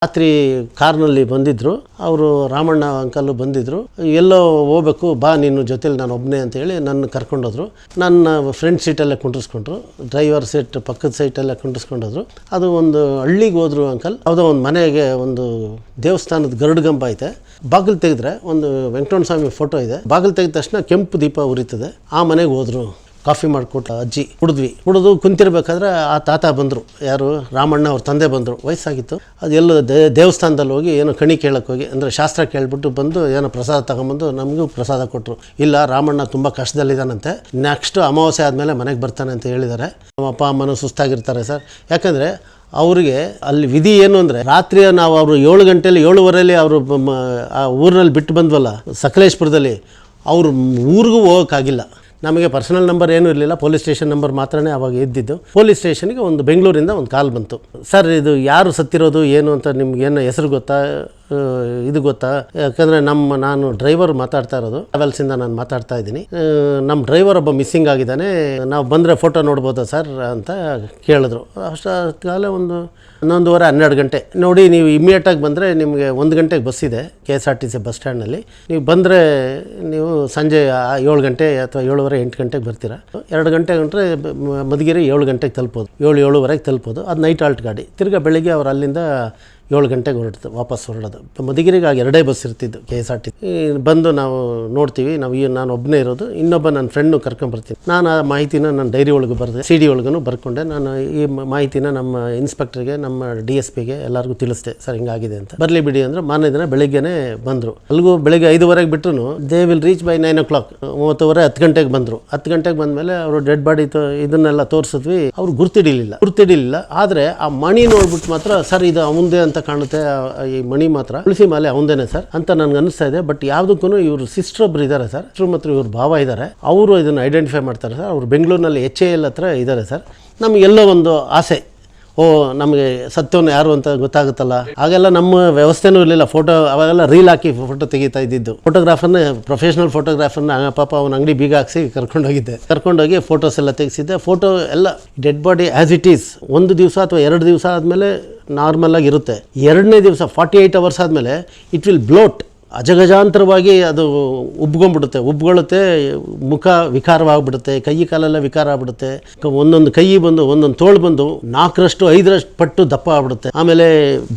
ರಾತ್ರಿ ಕಾರ್ನಲ್ಲಿ ಬಂದಿದ್ದರು ಅವರು, ರಾಮಣ್ಣ ಅಂಕಲ್ ಬಂದಿದ್ದರು. ಎಲ್ಲೋ ಹೋಗ್ಬೇಕು ಬಾ ನೀನು ಜೊತೆಲಿ, ನಾನು ಒಬ್ಬನೇ ಅಂತೇಳಿ ನನ್ನ ಕರ್ಕೊಂಡೋದ್ರು. ನನ್ನ ಫ್ರಂಟ್ ಸೀಟಲ್ಲೇ ಕುಂಡ್ರಿಸ್ಕೊಂಡ್ರು, ಡ್ರೈವರ್ ಸೀಟ್ ಪಕ್ಕದ ಸೀಟಲ್ಲೇ ಕುಂಡ್ರಿಸ್ಕೊಂಡೋದ್ರು. ಅದು ಒಂದು ಹಳ್ಳಿಗೆ ಹೋದ್ರು ಅಂಕಲ್. ಯಾವುದೋ ಒಂದು ಮನೆಗೆ ಒಂದು ದೇವಸ್ಥಾನದ ಗರುಡಗಂಬ ಐತೆ, ಬಾಗಿಲು ತೆಗೆದ್ರೆ ಒಂದು ವೆಂಕಟರಮಣ ಸ್ವಾಮಿ ಫೋಟೋ ಇದೆ. ಬಾಗಿಲು ತೆಗೆದ ತಕ್ಷಣ ಕೆಂಪು ದೀಪ ಉರಿತದೆ. ಆ ಮನೆಗೆ ಹೋದರು. ಕಾಫಿ ಮಾಡಿಕೊಟ್ಟು ಅಜ್ಜಿ ಕುಡಿದು ಕುಂತಿರ್ಬೇಕಾದ್ರೆ ಆ ತಾತ ಬಂದರು. ಯಾರು? ರಾಮಣ್ಣ ಅವ್ರ ತಂದೆ ಬಂದರು. ವಯಸ್ಸಾಗಿತ್ತು. ಅದು ಎಲ್ಲೋ ದೇವಸ್ಥಾನದಲ್ಲಿ ಹೋಗಿ ಏನೋ ಕಣಿ ಕೇಳಕ್ಕೆ ಹೋಗಿ, ಅಂದರೆ ಶಾಸ್ತ್ರ ಕೇಳಿಬಿಟ್ಟು ಬಂದು ಏನೋ ಪ್ರಸಾದ ತಗೊಂಬಂದು ನಮಗೂ ಪ್ರಸಾದ ಕೊಟ್ಟರು. ಇಲ್ಲ, ರಾಮಣ್ಣ ತುಂಬ ಕಷ್ಟದಲ್ಲಿದ್ದಾನಂತೆ, ನೆಕ್ಸ್ಟ್ ಅಮಾವಾಸ್ಯೆ ಆದಮೇಲೆ ಮನೆಗೆ ಬರ್ತಾನೆ ಅಂತ ಹೇಳಿದ್ದಾರೆ. ನಮ್ಮ ಅಪ್ಪ ಅಮ್ಮನೂ ಸುಸ್ತಾಗಿರ್ತಾರೆ ಸರ್. ಯಾಕಂದರೆ ಅವರಿಗೆ ಅಲ್ಲಿ ವಿಧಿ ಏನು ಅಂದರೆ, ರಾತ್ರಿ ನಾವು ಅವರು 7 ಗಂಟೆಯಲ್ಲಿ 7:15 ಅವರು ಆ ಊರಿನಲ್ಲಿ ಬಿಟ್ಟು ಬಂದ್ವಲ್ಲ ಸಕಲೇಶ್ಪುರದಲ್ಲಿ, ಅವರು ಊರಿಗೂ ಹೋಗೋಕ್ಕಾಗಿಲ್ಲ. ನಮಗೆ ಪರ್ಸನಲ್ ನಂಬರ್ ಏನೂ ಇರಲಿಲ್ಲ, ಪೊಲೀಸ್ ಸ್ಟೇಷನ್ ನಂಬರ್ ಮಾತ್ರನೇ ಅವಾಗ ಇದ್ದಿದ್ದು. ಪೊಲೀಸ್ ಸ್ಟೇಷನ್ಗೆ ಒಂದು ಬೆಂಗಳೂರಿಂದ ಒಂದು ಕಾಲ್ ಬಂತು. ಸರ್, ಇದು ಯಾರು ಸತ್ತಿರೋದು ಏನು ಅಂತ ನಿಮ್ಗೇನು ಹೆಸರು ಗೊತ್ತಾ, ಇದು ಗೊತ್ತಾ? ಯಾಕಂದರೆ ನಾನು ಡ್ರೈವರ್ ಮಾತಾಡ್ತಾ ಇರೋದು, ಟ್ರಾವೆಲ್ಸಿಂದ ನಾನು ಮಾತಾಡ್ತಾ ಇದ್ದೀನಿ. ನಮ್ಮ ಡ್ರೈವರ್ ಒಬ್ಬ ಮಿಸ್ಸಿಂಗ್ ಆಗಿದ್ದಾನೆ, ನಾವು ಬಂದರೆ ಫೋಟೋ ನೋಡ್ಬೋದಾ ಸರ್ ಅಂತ ಕೇಳಿದ್ರು. ಅಷ್ಟೊತ್ತಿಗಾಲ ಒಂದು 11:30-12 ಗಂಟೆ. ನೋಡಿ, ನೀವು ಇಮ್ಮಿಡಿಯೇಟಾಗಿ ಬಂದರೆ ನಿಮಗೆ 1 ಗಂಟೆಗೆ ಬಸ್ ಇದೆ KSRTC ಬಸ್ ಸ್ಟ್ಯಾಂಡ್ನಲ್ಲಿ. ನೀವು ಬಂದರೆ ನೀವು ಸಂಜೆ 7 ಗಂಟೆ ಅಥವಾ 7:30-8 ಗಂಟೆಗೆ ಬರ್ತೀರಾ. 2 ಗಂಟೆ ಗಂಟೆ ಮಧುಗಿರಿ 7 ಗಂಟೆಗೆ ತಲುಪೋದು, 7-7:30 ತಲುಪೋದು. ಅದು ನೈಟ್ ಆಲ್ಟ್ ಗಾಡಿ. ತಿರ್ಗಾ ಬೆಳಿಗ್ಗೆ ಅವ್ರು ಅಲ್ಲಿಂದ 7 ಗಂಟೆಗೆ ವಾಪಸ್ ಹೊರಡೋದು. ಮಧುಗಿರಿಗೆ ಆಗ 2 ಬಸ್ ಇರ್ತಿದ್ದು KSRTC. ಬಂದು ನಾವು ನೋಡ್ತೀವಿ. ನಾನು ಒಬ್ಬನೇ ಇರೋದು, ಇನ್ನೊಬ್ಬ ನನ್ನ ಫ್ರೆಂಡ್ನು ಕರ್ಕೊಂಬರ್ತೀನಿ. ನಾನು ಆ ಮಾಹಿತಿನ ನನ್ನ ಡೈರಿ ಒಳಗೆ ಬರೆದೆ, CD ಒಳಗೂ ಬರ್ಕೊಂಡೆ. ನಾನು ಈ ಮಾಹಿತಿನ ನಮ್ಮ ಇನ್ಸ್ಪೆಕ್ಟರ್ಗೆ, ನಮ್ಮ DSPಗೆ ಎಲ್ಲರಿಗೂ ತಿಳಿಸ್ದೆ, ಸರ್ ಹಿಂಗಾಗಿದೆ ಅಂತ. ಬರಲಿ ಬಿಡಿ ಅಂದರೆ ಮಾರನೇ ದಿನ ಬೆಳಗ್ಗೆನೇ ಬಂದರು. ಅಲ್ಲಿಗೂ ಬೆಳಗ್ಗೆ 5:15 ಬಿಟ್ಟರು they will reach by 9 o'clock. 9:30 10 ಗಂಟೆಗೆ ಬಂದರು. 10 ಗಂಟೆಗೆ ಬಂದಮೇಲೆ ಅವರು ಡೆಡ್ ಬಾಡಿ ಇದನ್ನೆಲ್ಲ ತೋರಿಸಿದ್ವಿ. ಅವ್ರು ಗುರ್ತಿಡಿಲಿಲ್ಲ. ಆದರೆ ಆ ಮಣಿ ನೋಡ್ಬಿಟ್ಟು ಮಾತ್ರ, ಸರ್ ಇದು ಅವಂದೇ ಅಂತ ಕಾಣುತ್ತೆ, ಈ ಮಣಿ ಮಾತ್ರ ತುಳಸಿ ಮಾಲೆ ಅವಂದೇನೆ ಸರ್ ಅಂತ ನನ್ಗೆ ಅನಿಸ್ತಾ ಇದೆ. ಬಟ್ ಯಾವುದಕ್ಕೂ ಇವರು ಸಿಸ್ಟರ್ ಒಬ್ರು ಇದ್ದಾರೆ ಸರ್, ಮತ್ತು ಇವ್ರ ಭಾವ ಇದ್ದಾರೆ, ಅವರು ಇದನ್ನು ಐಡೆಂಟಿಫೈ ಮಾಡ್ತಾರೆ ಸರ್. ಅವರು ಬೆಂಗಳೂರಿನಲ್ಲಿ HAL ಹತ್ರ ಇದ್ದಾರೆ ಸರ್. ನಮಗೆಲ್ಲೋ ಒಂದು ಆಸೆ, ನಮಗೆ ಸತ್ಯವನ್ನ ಯಾರು ಅಂತ ಗೊತ್ತಾಗುತ್ತಲ್ಲ. ಆಗೆಲ್ಲ ನಮ್ಮ ವ್ಯವಸ್ಥೆನೂ ಇರಲಿಲ್ಲ. ಫೋಟೋ ಅವಾಗೆಲ್ಲ ರೀಲ್ ಹಾಕಿ ಫೋಟೋ ತೆಗಿತಾ ಇದ್ದಿದ್ದು. ಪ್ರೊಫೆಷನಲ್ ಫೋಟೋಗ್ರಾಫರ್ನ ಪಾಪ ಅವನ ಅಂಗಡಿ ಬೀಗ ಹಾಕ್ಸಿ ಕರ್ಕೊಂಡೋಗಿ ಫೋಟೋಸ್ ಎಲ್ಲ ತೆಗೆಸಿದ್ದೆ. ಫೋಟೋ ಎಲ್ಲ dead body as it is 1 ದಿವಸ ಅಥವಾ 2 ದಿವಸ ಆದಮೇಲೆ ನಾರ್ಮಲ್ ಆಗಿರುತ್ತೆ. 2ನೇ ದಿವಸ 48 hours ಆದಮೇಲೆ ಇಟ್ ವಿಲ್ ಬ್ಲೋಟ್, ಅಜಗಜಾಂತರವಾಗಿ ಅದು ಉಬ್ಗೊಳ್ಳುತ್ತೆ, ಮುಖ ವಿಕಾರವಾಗ್ಬಿಡುತ್ತೆ, ಕೈ ಕಾಲೆಲ್ಲ ವಿಕಾರ ಆಗ್ಬಿಡುತ್ತೆ. ಒಂದೊಂದು ಕೈ ಬಂದು ಒಂದೊಂದು ತೋಳು ಬಂದು 4-5 ಪಟ್ಟು ದಪ್ಪ ಆಗ್ಬಿಡುತ್ತೆ. ಆಮೇಲೆ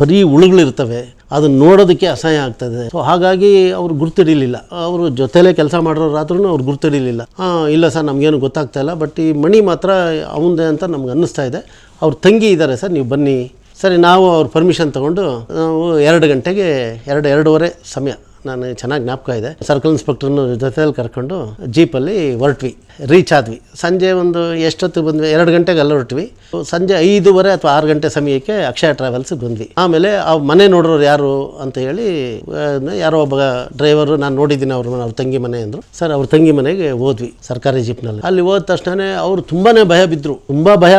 ಬರೀ ಹುಳುಗಳಿರ್ತವೆ, ಅದನ್ನು ನೋಡೋದಕ್ಕೆ ಅಸಹ್ಯ ಆಗ್ತದೆ. ಸೊ ಹಾಗಾಗಿ ಅವ್ರು ಗುರ್ತಿಡಿಲಿಲ್ಲ. ಅವರು ಜೊತೆಲೇ ಕೆಲಸ ಮಾಡೋರಾದ್ರೂ ಅವ್ರು ಗುರ್ತಿಡಿಲಿಲ್ಲ. ಇಲ್ಲ ಸರ್, ನಮಗೇನು ಗೊತ್ತಾಗ್ತಾ ಇಲ್ಲ, ಬಟ್ ಈ ಮಣಿ ಮಾತ್ರ ಅವಂದೇ ಅಂತ ನಮ್ಗೆ ಅನ್ನಿಸ್ತಾ ಇದೆ. ಅವ್ರ ತಂಗಿ ಇದ್ದಾರೆ ಸರ್, ನೀವು ಬನ್ನಿ. ಸರಿ, ನಾವು ಅವ್ರ ಪರ್ಮಿಷನ್ ತೊಗೊಂಡು ನಾವು 2 ಗಂಟೆಗೆ 2-2:30 ಸಮಯ, ನಾನು ಚೆನ್ನಾಗಿ ಜ್ಞಾಪಕ ಇದೆ. ಸರ್ಕಲ್ ಇನ್ಸ್ಪೆಕ್ಟರ್ನು ಜೊತೆಯಲ್ಲಿ ಕರ್ಕೊಂಡು ಜೀಪಲ್ಲಿ ಹೊರಟ್ವಿ. ರೀಚ್ ಆದ್ವಿ. ಸಂಜೆ ಒಂದು ಎಷ್ಟೊತ್ತಿಗೆ ಬಂದ್ವಿ? 2 ಗಂಟೆಗೆ ಅಲ್ಲಿ ಹೊರಟ್ವಿ. ಸಂಜೆ 5:30 ಅಥವಾ 6 ಗಂಟೆ ಸಮಯಕ್ಕೆ ಅಕ್ಷಯ ಟ್ರಾವೆಲ್ಸ್ಗೆ ಬಂದ್ವಿ. ಆಮೇಲೆ ಆ ಮನೆ ನೋಡೋರು ಯಾರು ಅಂತ ಹೇಳಿ ಯಾರೋ ಒಬ್ಬ ಡ್ರೈವರು, ನಾನು ನೋಡಿದ್ದೀನಿ ಅವ್ರ ತಂಗಿ ಮನೆ ಅಂದರು. ಸರ್, ಅವ್ರ ತಂಗಿ ಮನೆಗೆ ಹೋದ್ವಿ ಸರ್ಕಾರಿ ಜೀಪ್ನಲ್ಲಿ. ಅಲ್ಲಿ ಹೋದ ತಕ್ಷಣ ಅವರು ತುಂಬ ಭಯ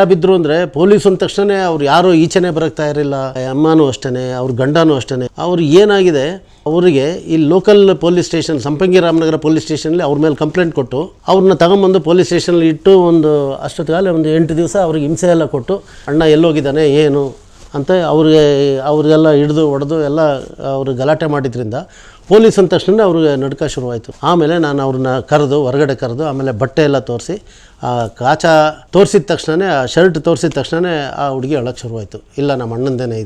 ಬಿದ್ದರು. ಅಂದರೆ ಪೊಲೀಸ್ ಅಂದ ತಕ್ಷಣ ಅವ್ರು ಯಾರು ಈಚೆನೇ ಬರಕ್ತಾ ಇರಲಿಲ್ಲ. ಅಮ್ಮನೂ ಅಷ್ಟೇ, ಅವ್ರ ಗಂಡನೂ ಅಷ್ಟೇ. ಅವ್ರಿಗೆ ಏನಾಗಿದೆ, ಅವರಿಗೆ ಈ local police station, Sampangi Ramanagara police ಸ್ಟೇಷನಲ್ಲಿ ಅವ್ರ ಮೇಲೆ ಕಂಪ್ಲೇಂಟ್ ಕೊಟ್ಟು ಅವ್ರನ್ನ ತಗೊಂಬಂದು ಪೊಲೀಸ್ ಸ್ಟೇಷನಲ್ಲಿ ಇಟ್ಟು ಒಂದು ಅಷ್ಟೊತ್ತಿಗಾಲ ಒಂದು 8 ದಿವಸ ಅವ್ರಿಗೆ ಹಿಂಸೆ ಎಲ್ಲ ಕೊಟ್ಟು, ಅಣ್ಣ ಎಲ್ಲೋಗಿದ್ದಾನೆ ಏನು ಅಂತ ಅವ್ರಿಗೆಲ್ಲ ಹಿಡಿದು ಹೊಡೆದು ಎಲ್ಲ ಅವ್ರಿಗೆ ಗಲಾಟೆ ಮಾಡಿದ್ರಿಂದ ಪೊಲೀಸ್ ಅಂದ ತಕ್ಷಣ ಅವ್ರಿಗೆ ನಡ್ಕ ಶುರುವಾಯಿತು. ಆಮೇಲೆ ನಾನು ಅವ್ರನ್ನ ಹೊರಗಡೆ ಕರೆದು ಆಮೇಲೆ ಬಟ್ಟೆ ಎಲ್ಲ ತೋರಿಸಿ, ಆ ಕಾಚ ತೋರಿಸಿದ ತಕ್ಷಣ, ಆ ಶರ್ಟ್ ತೋರಿಸಿದ ತಕ್ಷಣ ಆ ಹುಡುಗಿ ಅಳಕ್ಕೆ ಶುರುವಾಯಿತು. ಇಲ್ಲ, ನಮ್ಮ ಅಣ್ಣಂದೇನೆ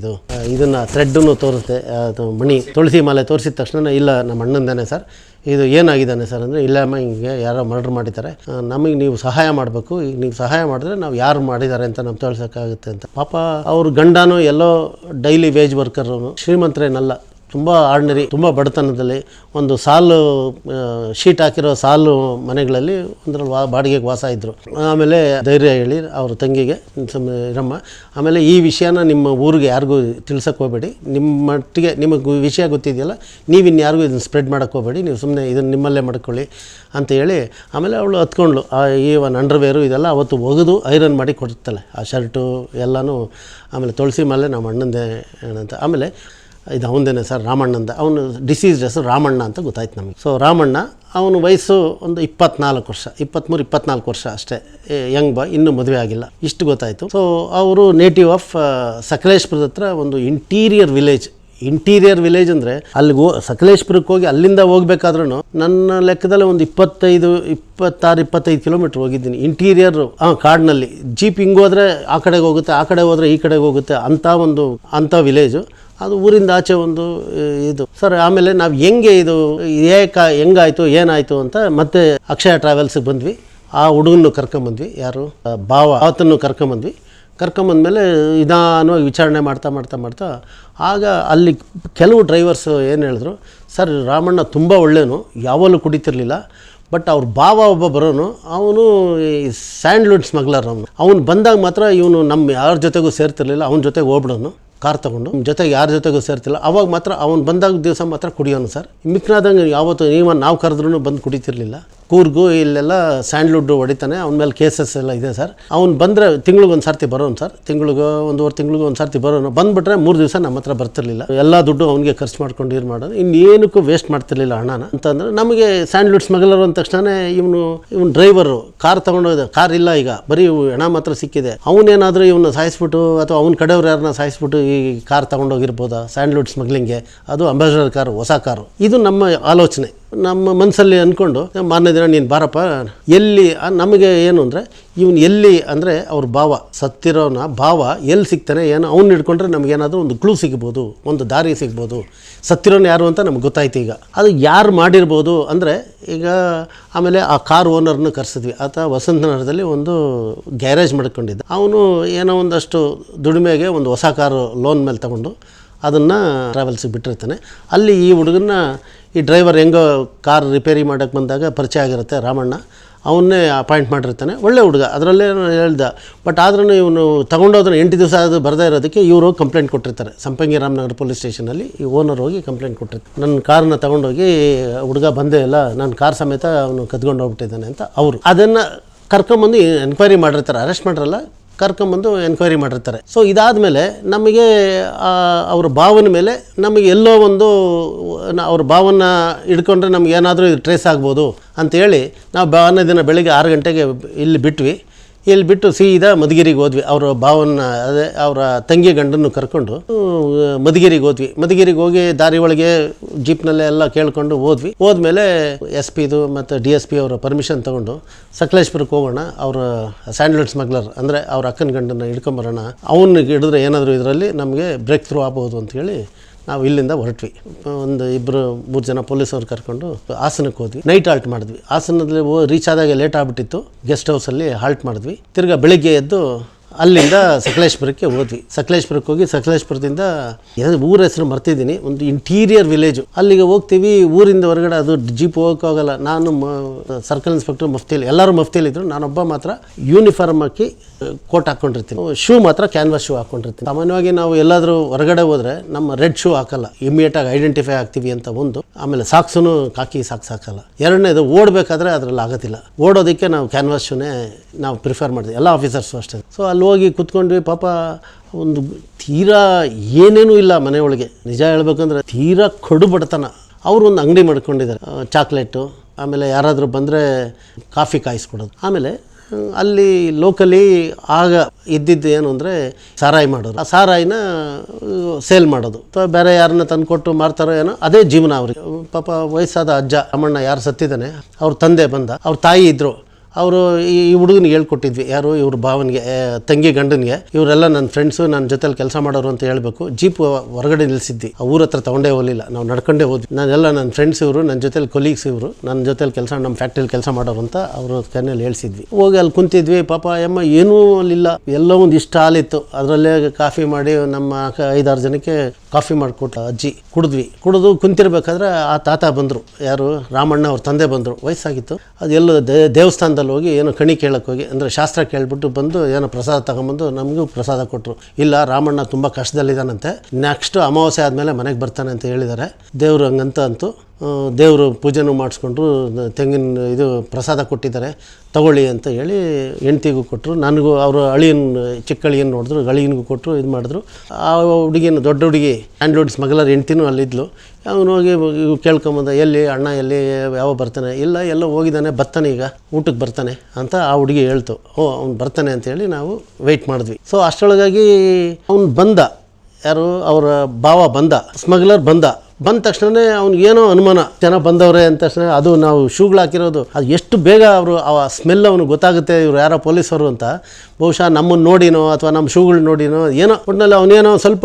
ಇದನ್ನು ಥ್ರೆಡ್ಡನ್ನು ತೋರಿಸುತ್ತೆ, ಅದು ಮಣಿ ತುಳಸಿ ಮಾಲೆ ತೋರಿಸಿದ ತಕ್ಷಣ, ಇಲ್ಲ ನಮ್ಮ ಅಣ್ಣಂದೇನೆ ಸರ್, ಇದು ಏನಾಗಿದ್ದಾನೆ ಸರ್ ಅಂದರೆ, ಇಲ್ಲ ಅಮ್ಮ, ಹಿಂಗೆ ಯಾರೋ ಮರ್ಡರ್ ಮಾಡಿದ್ದಾರೆ, ನಮಗೆ ನೀವು ಸಹಾಯ ಮಾಡಬೇಕು, ಈಗ ನೀವು ಸಹಾಯ ಮಾಡಿದ್ರೆ ನಾವು ಯಾರು ಮಾಡಿದ್ದಾರೆ ಅಂತ ನಾವು ತಿಳಿಸೋಕ್ಕಾಗುತ್ತೆ ಅಂತ. ಪಾಪ ಅವ್ರ ಗಂಡನೂ ಎಲ್ಲೋ ಡೈಲಿ ವೇಜ್ ವರ್ಕರು, ಶ್ರೀಮಂತರೇನಲ್ಲ, ತುಂಬ ಆರ್ಡಿನರಿ, ತುಂಬ ಬಡತನದಲ್ಲಿ ಒಂದು ಸಾಲು ಶೀಟ್ ಹಾಕಿರೋ ಸಾಲು ಮನೆಗಳಲ್ಲಿ ಒಂದರಲ್ಲಿ ಬಾಡಿಗೆಗೆ ವಾಸ ಇದ್ದರು. ಆಮೇಲೆ ಧೈರ್ಯ ಹೇಳಿ ಅವ್ರ ತಂಗಿಗೆ, ಇರಮ್ಮ, ಆಮೇಲೆ ಈ ವಿಷಯನ ನಿಮ್ಮ ಊರಿಗೆ ಯಾರಿಗೂ ತಿಳ್ಸೋಕ್ಕೆ ಹೋಗಬೇಡಿ, ನಿಮ್ಮ ಮಟ್ಟಿಗೆ ನಿಮಗೆ ವಿಷಯ ಗೊತ್ತಿದೆಯಲ್ಲ, ನೀವಿನ್ನು ಯಾರಿಗೂ ಇದನ್ನು ಸ್ಪ್ರೆಡ್ ಮಾಡೋಕ್ಕೆ ಹೋಗಬೇಡಿ, ನೀವು ಸುಮ್ಮನೆ ಇದನ್ನು ನಿಮ್ಮಲ್ಲೇ ಮಾಡ್ಕೊಳ್ಳಿ ಅಂತ ಹೇಳಿ, ಆಮೇಲೆ ಅವಳು ಹತ್ಕೊಂಡ್ಳು. ಈವನ್ ಅಂಡರ್ವೇರು ಇದೆಲ್ಲ ಅವತ್ತು ಒಗೆದು ಐರನ್ ಮಾಡಿ ಕೊಡ್ತಾಳೆ, ಆ ಶರ್ಟು ಎಲ್ಲನೂ. ಆಮೇಲೆ ತುಳಸಿ ಮಾಲೆ ನಮ್ಮ ಅಣ್ಣಂದೇ ಅಂತ. ಆಮೇಲೆ ಇದು ಅವನದೇನೆ ಸರ್, ರಾಮಣ್ಣಂದ. ಅವನು ಡಿಸೀಸ್ಡ್ ಹೆಸರು ರಾಮಣ್ಣ ಅಂತ ಗೊತ್ತಾಯ್ತು ನಮಗೆ. ಸೊ ರಾಮಣ್ಣ ಅವನ ವಯಸ್ಸು ಒಂದು 24 ವರ್ಷ, 23-24 ವರ್ಷ ಅಷ್ಟೇ, ಯಂಗ್ ಬಾಯ್, ಇನ್ನೂ ಮದುವೆ ಆಗಿಲ್ಲ. ಇಷ್ಟು ಗೊತ್ತಾಯಿತು. ಸೊ ಅವರು ನೇಟಿವ್ ಆಫ್ ಸಕಲೇಶ್ಪುರದ ಹತ್ರ ಒಂದು ಇಂಟೀರಿಯರ್ ವಿಲೇಜ್ ಅಂದರೆ ಅಲ್ಲಿಗೆ ಸಕಲೇಶ್ಪುರಕ್ಕೆ ಹೋಗಿ ಅಲ್ಲಿಂದ ಹೋಗ್ಬೇಕಾದ್ರೂ ನನ್ನ ಲೆಕ್ಕದಲ್ಲಿ ಒಂದು 26-25 ಕಿಲೋಮೀಟ್ರ್ ಹೋಗಿದ್ದೀನಿ. ಇಂಟೀರಿಯರ್ ಕಾಡಿನಲ್ಲಿ ಜೀಪ್ ಹಿಂಗೆ ಹೋದರೆ ಆ ಕಡೆಗೆ ಹೋಗುತ್ತೆ, ಆ ಕಡೆ ಹೋದರೆ ಈ ಕಡೆಗೆ ಹೋಗುತ್ತೆ, ಅಂಥ ವಿಲೇಜು ಅದು. ಊರಿಂದ ಆಚೆ ಒಂದು ಇದು ಸರ್. ಆಮೇಲೆ ನಾವು ಹೆಂಗಾಯಿತು ಏನಾಯಿತು ಅಂತ ಮತ್ತೆ ಅಕ್ಷಯ ಟ್ರಾವೆಲ್ಸಿಗೆ ಬಂದ್ವಿ. ಆ ಹುಡುಗನ್ನು ಕರ್ಕೊಂಬಂದ್ವಿ, ಯಾರು ಭಾವ, ಆತನ್ನು ಕರ್ಕೊಂಬಂದ್ಮೇಲೆ ನಿಧಾನವಾಗಿ ವಿಚಾರಣೆ ಮಾಡ್ತಾ ಆಗ ಅಲ್ಲಿ ಕೆಲವು ಡ್ರೈವರ್ಸು ಏನು ಹೇಳಿದ್ರು, ಸರ್ ರಾಮಣ್ಣ ತುಂಬ ಒಳ್ಳೆಯನು, ಯಾವಾಗಲೂ ಕುಡಿತಿರ್ಲಿಲ್ಲ, ಬಟ್ ಅವ್ರ ಭಾವ ಒಬ್ಬ ಬರೋನು, ಅವನು ಸ್ಯಾಂಡ್ಲ್ವುಡ್ ಸ್ಮಗ್ಲರ್. ಅವನು ಬಂದಾಗ ಮಾತ್ರ ಇವನು ನಮ್ಮ ಯಾರ ಜೊತೆಗೂ ಸೇರ್ತಿರ್ಲಿಲ್ಲ, ಅವನ ಜೊತೆಗೆ ಹೋಗ್ಬಿಡೋನು ಕಾರ್ ತೊಗೊಂಡು, ಜೊತೆಗೆ ಯಾರ ಜೊತೆಗೂ ಸೇರ್ತಿಲ್ಲ. ಅವಾಗ ಮಾತ್ರ ಅವನು ಬಂದಾಗ ದಿವಸ ಮಾತ್ರ ಕುಡಿಯೋನು ಸರ್. ಮಿಕ್ನಾದಂಗೆ ಯಾವತ್ತು ನಾವು ಕರೆದ್ರೂ ಬಂದು ಕುಡಿತಿರ್ಲಿಲ್ಲ. ಕೂರ್ಗು ಇಲ್ಲೆಲ್ಲ ಸ್ಯಾಂಡ್ಲ್ವುಡ್ ಹೊಡಿತಾನೆ, ಅವನ ಮೇಲೆ ಕೇಸಸ್ ಎಲ್ಲ ಇದೆ ಸರ್. ಅವ್ನು ಬಂದರೆ ತಿಂಗ್ಳಿಗೊಂದು ಸರ್ತಿ ಬರೋನು ಸರ್, ಒಂದೂವರೆ ತಿಂಗ್ಳಿಗೆ ಒಂದು ಸರ್ತಿ ಬರೋನು. ಬಂದುಬಿಟ್ರೆ 3 ದಿವಸ ನಮ್ಮ ಹತ್ರ ಬರ್ತಿರ್ಲಿಲ್ಲ. ಎಲ್ಲ ದುಡ್ಡು ಅವನಿಗೆ ಖರ್ಚು ಮಾಡ್ಕೊಂಡು ಇದು ಮಾಡೋದು, ಇನ್ನೇನಕ್ಕೂ ವೇಸ್ಟ್ ಮಾಡ್ತಿರ್ಲಿಲ್ಲ ಹಣನ. ಅಂತಂದರೆ ನಮಗೆ ಸ್ಯಾಂಡ್ಲ್ವುಡ್ ಸ್ಮಗ್ಲರ್ ಅಂದ ತಕ್ಷಣ ಇವನು ಡ್ರೈವರು ಕಾರ್ ತೊಗೊಂಡೋದ, ಕಾರ್ ಇಲ್ಲ ಈಗ, ಬರೀ ಹಣ ಮಾತ್ರ ಸಿಕ್ಕಿದೆ. ಅವನೇನಾದರೂ ಇವನ್ನ ಸಾಯಿಸ್ಬಿಟ್ಟು ಅಥವಾ ಅವ್ನ ಕಡೆಯವ್ರು ಯಾರನ್ನ ಸಾಯಿಸ್ಬಿಟ್ಟು ಈ ಕಾರ್ ತೊಗೊಂಡೋಗಿರ್ಬೋದಾ ಸ್ಯಾಂಡ್ಲ್ವುಡ್ ಸ್ಮಗ್ಲಿಂಗ್ಗೆ? ಅದು ಅಂಬಾಸಿಡರ್ ಕಾರು, ಹೊಸ ಕಾರು. ಇದು ನಮ್ಮ ಆಲೋಚನೆ, ನಮ್ಮ ಮನಸ್ಸಲ್ಲಿ ಅಂದ್ಕೊಂಡು ಮಾರನೇ ದಿನ ನೀನು ಬಾರಪ್ಪ ಎಲ್ಲಿ. ನಮಗೆ ಏನು ಅಂದರೆ ಇವನು ಎಲ್ಲಿ ಅಂದರೆ ಅವ್ರ ಸತ್ತಿರೋನ ಭಾವ ಎಲ್ಲಿ ಸಿಗ್ತಾನೆ ಏನೋ, ಅವ್ನು ಹಿಡ್ಕೊಂಡ್ರೆ ನಮಗೇನಾದರೂ ಒಂದು ಕ್ಲೂ ಸಿಗ್ಬೋದು, ಒಂದು ದಾರಿ ಸಿಗ್ಬೋದು. ಸತ್ತಿರೋನು ಯಾರು ಅಂತ ನಮ್ಗೆ ಗೊತ್ತಾಯ್ತು. ಈಗ ಅದು ಯಾರು ಮಾಡಿರ್ಬೋದು ಅಂದರೆ ಈಗ ಆಮೇಲೆ ಆ ಕಾರ್ ಓನರ್ನ ಕರೆಸಿದ್ವಿ. ಆತ ವಸಂತನಗರದಲ್ಲಿ ಒಂದು ಗ್ಯಾರೇಜ್ ಮಾಡ್ಕೊಂಡಿದ್ದ. ಅವನು ಏನೋ ಒಂದಷ್ಟು ದುಡಿಮೆಗೆ ಒಂದು ಹೊಸ ಕಾರು ಲೋನ್ ಮೇಲೆ ತಗೊಂಡು ಅದನ್ನು ಟ್ರಾವೆಲ್ಸಿಗೆ ಬಿಟ್ಟಿರ್ತಾನೆ. ಅಲ್ಲಿ ಈ ಹುಡುಗನ್ನ ಈ ಡ್ರೈವರ್ ಹೆಂಗೋ ಕಾರ್ ರಿಪೇರಿ ಮಾಡೋಕ್ಕೆ ಬಂದಾಗ ಪರಿಚಯ ಆಗಿರುತ್ತೆ ರಾಮಣ್ಣ, ಅವನ್ನೇ ಅಪಾಯಿಂಟ್ ಮಾಡಿರ್ತಾನೆ. ಒಳ್ಳೆ ಹುಡುಗ, ಅದರಲ್ಲೇ ಹೇಳ್ದ. ಬಟ್ ಆದ್ರೂ ಇವನು ತೊಗೊಂಡೋದ್ರೆ 8 ದಿವಸ ಅದು ಬರದೇ ಇರೋದಕ್ಕೆ ಇವರು ಕಂಪ್ಲೇಂಟ್ ಕೊಟ್ಟಿರ್ತಾರೆ ಸಂಪಂಗಿ ರಾಮನಗರ ಪೊಲೀಸ್ ಸ್ಟೇಷನಲ್ಲಿ. ಈ ಓನರ್ ಹೋಗಿ ಕಂಪ್ಲೇಂಟ್ ಕೊಟ್ಟಿರ್ತಾರೆ, ನನ್ನ ಕಾರ್ನ ತೊಗೊಂಡೋಗಿ ಹುಡುಗ ಬಂದೇ ಇಲ್ಲ, ನನ್ನ ಕಾರ್ ಸಮೇತ ಅವನು ಕದ್ಕೊಂಡು ಹೋಗ್ಬಿಟ್ಟಿದ್ದಾನೆ ಅಂತ. ಅವರು ಅದನ್ನು ಕರ್ಕೊಂಬಂದು ಎನ್ಕ್ವೈರಿ ಮಾಡಿರ್ತಾರೆ, ಅರೆಸ್ಟ್ ಮಾಡಿರಲ್ಲ, ಕರ್ಕೊಂಬಂದು ಎನ್ಕ್ವೈರಿ ಮಾಡಿರ್ತಾರೆ. ಸೊ ಇದಾದಮೇಲೆ ನಮಗೆ ಅವ್ರ ಭಾವನ ಮೇಲೆ ನಮಗೆ ಎಲ್ಲೋ ಒಂದು ಅವ್ರ ಭಾವನ ಹಿಡ್ಕೊಂಡ್ರೆ ನಮ್ಗೆ ಏನಾದರೂ ಇದು ಟ್ರೇಸ್ ಆಗ್ಬೋದು ಅಂತೇಳಿ ನಾವು ಭಾವನ ದಿನ ಬೆಳಗ್ಗೆ 6 ಗಂಟೆಗೆ ಇಲ್ಲಿ ಬಿಟ್ಟು ಸೀದಾ ಮಧುಗಿರಿಗೆ ಹೋದ್ವಿ. ಅವರ ಭಾವನ, ಅದೇ ಅವರ ತಂಗಿ ಗಂಡನ್ನು ಕರ್ಕೊಂಡು ಮಧುಗಿರಿಗೆ ಹೋದ್ವಿ. ಹೋಗಿ ದಾರಿ ಒಳಗೆ ಜೀಪ್ನಲ್ಲೇ ಎಲ್ಲ ಕೇಳ್ಕೊಂಡು ಹೋದ್ಮೇಲೆ SP ಮತ್ತು DSP ಅವರ ಪರ್ಮಿಷನ್ ತೊಗೊಂಡು ಸಕಲೇಶ್ಪುರಕ್ಕೆ ಹೋಗೋಣ, ಅವರ ಸ್ಯಾಂಡ್ಲ್ವುಡ್ ಸ್ಮಗ್ಲರ್ ಅಂದರೆ ಅವ್ರ ಅಕ್ಕನ ಗಂಡನ್ನು ಹಿಡ್ಕೊಂಬರೋಣ, ಅವನಿಗೆ ಹಿಡಿದ್ರೆ ಏನಾದರೂ ಇದರಲ್ಲಿ ನಮಗೆ ಬ್ರೇಕ್ ಥ್ರೂ ಆಗ್ಬೋದು ಅಂತೇಳಿ ನಾವು ಇಲ್ಲಿಂದ ಹೊರಟ್ವಿ. ಒಂದು 2-3 ಜನ ಪೊಲೀಸವ್ರು ಕರ್ಕೊಂಡು ಹಾಸನಕ್ಕೆ ಹೋದ್ವಿ. ನೈಟ್ ಹಾಲ್ಟ್ ಮಾಡಿದ್ವಿ. ಹಾಸನದಲ್ಲಿ ರೀಚ್ ಆದಾಗ ಲೇಟ್ ಆಗಿಬಿಟ್ಟಿತ್ತು. ಗೆಸ್ಟ್ ಹೌಸಲ್ಲಿ ಹಾಲ್ಟ್ ಮಾಡಿದ್ವಿ. ತಿರ್ಗಾ ಬೆಳಿಗ್ಗೆ ಎದ್ದು ಅಲ್ಲಿಂದ ಸಕಲೇಶ್ಪುರಕ್ಕೆ ಹೋದ್ವಿ. ಸಕಲೇಶ್ಪುರಕ್ಕೆ ಹೋಗಿ ಸಕಲೇಶ್ಪುರದಿಂದ ಊರ ಹೆಸರು ಮರ್ತಿದ್ದೀನಿ, ಒಂದು ಇಂಟೀರಿಯರ್ ವಿಲೇಜು. ಅಲ್ಲಿಗೆ ಹೋಗ್ತೀವಿ. ಊರಿಂದ ಹೊರಗಡೆ ಅದು ಜೀಪ್ ಹೋಗೋಕ್ಕಾಗಲ್ಲ. ನಾನು ಸರ್ಕಲ್ ಇನ್ಸ್ಪೆಕ್ಟರ್ ಮಫ್ತಿಲಿ, ಎಲ್ಲರೂ ಮಫ್ತಿಲಿದ್ರು, ನಾನೊಬ್ಬ ಮಾತ್ರ ಯೂನಿಫಾರ್ಮ್ ಹಾಕಿ ಕೋಟ್ ಹಾಕ್ಕೊಂಡಿರ್ತೀನಿ. ಶೂ ಮಾತ್ರ ಕ್ಯಾನ್ವಾಸ್ ಶೂ ಹಾಕ್ಕೊಂಡಿರ್ತೀನಿ. ಸಾಮಾನ್ಯವಾಗಿ ನಾವು ಎಲ್ಲಾದರೂ ಹೊರಗಡೆ ಹೋದರೆ ನಮ್ಮ ರೆಡ್ ಶೂ ಹಾಕಲ್ಲ, ಇಮಿಡಿಯೇಟಾಗಿ ಐಡೆಂಟಿಫೈ ಆಗ್ತೀವಿ ಅಂತ ಒಂದು. ಆಮೇಲೆ ಸಾಕ್ಸೂ ಕಾಕಿ ಸಾಕ್ಸ್ ಹಾಕಲ್ಲ. ಎರಡನೇದು ಓಡಬೇಕಾದ್ರೆ ಅದರಲ್ಲಿ ಆಗೋದಿಲ್ಲ. ಓಡೋದಕ್ಕೆ ನಾವು ಕ್ಯಾನ್ವಾಸ್ ಶೂನೇ ನಾವು ಪ್ರಿಫರ್ ಮಾಡ್ತೀವಿ, ಎಲ್ಲ ಆಫೀಸರ್ಸು ಅಷ್ಟೇ. ಸೊ ಅಲ್ಲಿ ಹೋಗಿ ಕೂತ್ಕೊಂಡ್ವಿ. ಪಾಪ ಒಂದು ತೀರಾ ಏನೇನೂ ಇಲ್ಲ ಮನೆಯೊಳಗೆ. ನಿಜ ಹೇಳ್ಬೇಕಂದ್ರೆ ತೀರಾ ಕಡು ಬಡತನ. ಅವರು ಒಂದು ಅಂಗಡಿ ಮಾಡ್ಕೊಂಡಿದ್ದಾರೆ, ಚಾಕ್ಲೇಟು, ಆಮೇಲೆ ಯಾರಾದರೂ ಬಂದರೆ ಕಾಫಿ ಕಾಯಿಸ್ಕೊಡೋದು. ಆಮೇಲೆ ಅಲ್ಲಿ ಲೋಕಲಿ ಆಗ ಇದ್ದಿದ್ದು ಏನು ಅಂದರೆ ಸಾರಾಯಿ ಮಾಡೋದು. ಆ ಸಾರಾಯಿನ ಸೇಲ್ ಮಾಡೋದು ಅಥವಾ ಬೇರೆ ಯಾರನ್ನ ತಂದುಕೊಟ್ಟು ಮಾರ್ತಾರೋ ಏನೋ, ಅದೇ ಜೀವನ ಅವ್ರಿಗೆ. ಪಾಪ ವಯಸ್ಸಾದ ಅಜ್ಜ ರಾಮಣ್ಣ ಯಾರು ಸತ್ತಿದ್ದಾನೆ, ಅವ್ರ ತಂದೆ ಬಂದ, ಅವ್ರ ತಾಯಿ ಇದ್ದರು. ಅವರು ಈ ಹುಡುಗನಿಗೆ ಹೇಳ್ಕೊಟ್ಟಿದ್ವಿ, ಯಾರು ಇವ್ರ ಭಾವನಿಗೆ, ತಂಗಿ ಗಂಡನಿಗೆ, ಇವರೆಲ್ಲ ನನ್ನ ಫ್ರೆಂಡ್ಸು, ನನ್ನ ಜೊತೆಲಿ ಕೆಲಸ ಮಾಡೋರು ಅಂತ ಹೇಳಬೇಕು. ಜೀಪ್ ಹೊರಗಡೆ ನಿಲ್ಲಿಸಿದ್ವಿ. ಆ ಊರ ಹತ್ರ ತೊಗೊಂಡೇ ಹೋಗಲಿಲ್ಲ, ನಾವು ನಡ್ಕೊಂಡೇ ಹೋದ್ವಿ. ನಾನೆಲ್ಲ ನನ್ನ ಫ್ರೆಂಡ್ಸ್ ಇವರು, ನನ್ನ ಜೊತೆಲಿ ಕೊಲೀಗ್ಸ್ ಇವರು, ನನ್ನ ಜೊತೆಲಿ ನಮ್ಮ ಫ್ಯಾಕ್ಟ್ರಿಲಿ ಕೆಲಸ ಮಾಡೋರು ಅಂತ ಅವರು ಕನ್ನಲ್ಲಿ ಹೇಳ್ಸಿದ್ವಿ. ಹೋಗಿ ಅಲ್ಲಿ ಕುಂತಿದ್ವಿ. ಪಾಪ ಅಮ್ಮ ಏನೂ ಅಲ್ಲಿಲ್ಲ, ಎಲ್ಲೋ ಒಂದು ಇಷ್ಟ ಹಾಲಿತ್ತು, ಅದರಲ್ಲೇ ಕಾಫಿ ಮಾಡಿ ನಮ್ಮ 5-6 ಜನಕ್ಕೆ ಕಾಫಿ ಮಾಡಿಕೊಟ್ಟು ಅಜ್ಜಿ ಕುಡಿದು ಕುಂತಿರ್ಬೇಕಾದ್ರೆ ಆ ತಾತ ಬಂದರು, ಯಾರು ರಾಮಣ್ಣ ಅವ್ರ ತಂದೆ ಬಂದರು. ವಯಸ್ಸಾಗಿತ್ತು. ಅದೆಲ್ಲೋ ದೇವಸ್ಥಾನದಲ್ಲಿ ಹೋಗಿ ಏನೋ ಕಣಿ ಕೇಳಕ್ಕೆ ಹೋಗಿ, ಅಂದರೆ ಶಾಸ್ತ್ರ ಕೇಳ್ಬಿಟ್ಟು ಬಂದು ಏನೋ ಪ್ರಸಾದ ತಗೊಂಬಂದು ನಮಗೂ ಪ್ರಸಾದ ಕೊಟ್ಟರು. ಇಲ್ಲ, ರಾಮಣ್ಣ ತುಂಬ ಕಷ್ಟದಲ್ಲಿದ್ದಾನಂತೆ, ನೆಕ್ಸ್ಟ್ ಅಮಾವಾಸ್ಯೆ ಆದಮೇಲೆ ಮನೆಗೆ ಬರ್ತಾನೆ ಅಂತ ಹೇಳಿದ್ದಾರೆ. ದೇವರು ಹಂಗಂತ ಅಂತು. ದೇವರು ಪೂಜೆನೂ ಮಾಡಿಸ್ಕೊಂಡ್ರು, ತೆಂಗಿನ ಇದು ಪ್ರಸಾದ ಕೊಟ್ಟಿದ್ದಾರೆ ತಗೊಳ್ಳಿ ಅಂತ ಹೇಳಿ ಹೆಂಡ್ತಿಗೂ ಕೊಟ್ಟರು, ನನಗೂ ಅವರು ಅಳಿಯನ ಚಿಕ್ಕ ಅಳಿಯನ್ ನೋಡಿದ್ರು, ಅಳಿಯನಿಗೂ ಕೊಟ್ಟರು, ಇದು ಮಾಡಿದ್ರು. ಆ ಹುಡುಗಿನ ದೊಡ್ಡ ಹುಡುಗಿ ಹ್ಯಾಂಡ್ಲೂಡ್ ಸ್ಮಗ್ಲರ್ ಹೆಂಡ್ತಿನೂ ಅಲ್ಲಿದ್ಲು. ಅವನು ಹೋಗಿ ಕೇಳ್ಕೊಂಬಂದ, ಎಲ್ಲಿ ಅಣ್ಣ ಎಲ್ಲಿ ಯಾವ ಬರ್ತಾನೆ, ಇಲ್ಲ ಎಲ್ಲ ಹೋಗಿದ್ದಾನೆ, ಬರ್ತಾನೆ ಈಗ ಊಟಕ್ಕೆ ಬರ್ತಾನೆ ಅಂತ ಆ ಹುಡುಗಿ ಹೇಳ್ತು. ಅವ್ನು ಬರ್ತಾನೆ ಅಂತೇಳಿ ನಾವು ವೆಯ್ಟ್ ಮಾಡಿದ್ವಿ. ಸೊ ಅಷ್ಟರೊಳಗಾಗಿ ಅವ್ನು ಬಂದ, ಯಾರು ಅವರ ಭಾವ ಬಂದ, ಸ್ಮಗ್ಲರ್ ಬಂದ ತಕ್ಷಣವೇ ಅವ್ನಿಗೇನೋ ಅನುಮಾನ, ಜನ ಬಂದವ್ರೆ ಅಂದ ತಕ್ಷಣ ಅದು ನಾವು ಶೂಗಳು ಹಾಕಿರೋದು, ಅದು ಎಷ್ಟು ಬೇಗ ಅವರು ಆ ಸ್ಮೆಲ್ ಅವ್ನಿಗೆ ಗೊತ್ತಾಗುತ್ತೆ ಇವ್ರು ಯಾರೋ ಪೊಲೀಸರು ಅಂತ. ಬಹುಶಃ ನಮ್ಮನ್ನು ನೋಡಿನೋ ಅಥವಾ ನಮ್ಮ ಶೂಗಳು ನೋಡಿನೋ ಏನೋ ಒಟ್ಟಿನಲ್ಲಿ ಅವನೇನೋ ಸ್ವಲ್ಪ